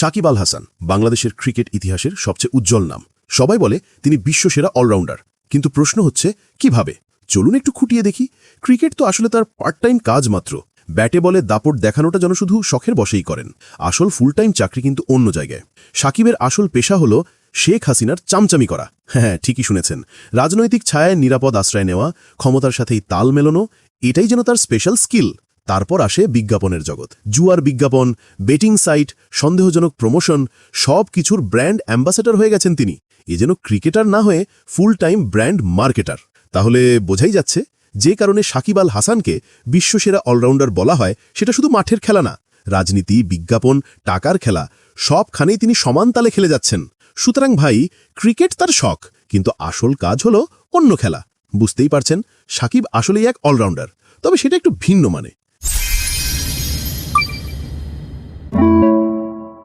সাকিব আল হাসান বাংলাদেশের ক্রিকেট ইতিহাসের সবচেয়ে উজ্জ্বল নাম। সবাই বলে তিনি বিশ্বসেরা অলরাউন্ডার, কিন্তু প্রশ্ন হচ্ছে কিভাবে। চলুন একটু খুঁটিয়ে দেখি। ক্রিকেট তো আসলে তার পার্ট টাইম কাজ মাত্র। ব্যাটে বলে দাপট দেখানোটা যেন শুধু শখের বশেই করেন। আসল ফুল টাইম চাকরি কিন্তু অন্য জায়গায়। সাকিবের আসল পেশা হলো শেখ হাসিনার চামচামি করা। হ্যাঁ, ঠিকই শুনেছেন। রাজনৈতিক ছায়ায় নিরাপদ আশ্রয় নেওয়া, ক্ষমতার সাথেই তাল মেলানো, এটাই যেন তার স্পেশাল স্কিল। তারপর আসে বিজ্ঞাপনের জগৎ। জুয়ার বিজ্ঞাপন, বেটিং সাইট, সন্দেহজনক প্রমোশন, সব কিছুর ব্র্যান্ড অ্যাম্বাসেডর হয়ে গেছেন তিনি। এ যেন ক্রিকেটার না হয়ে ফুল টাইম ব্র্যান্ড মার্কেটার। তাহলে বোঝাই যাচ্ছে যে কারণে সাকিব আল হাসানকে বিশ্বসেরা অলরাউন্ডার বলা হয়, সেটা শুধু মাঠের খেলা না, রাজনীতি, বিজ্ঞাপন, টাকার খেলা, সবখানেই তিনি সমান তালে খেলে যাচ্ছেন। সুতরাং ভাই, ক্রিকেট তার শখ, কিন্তু আসল কাজ হলো অন্য খেলা। বুঝতেই পারছেন, সাকিব আসলেই এক অলরাউন্ডার, তবে সেটা একটু ভিন্ন মানে।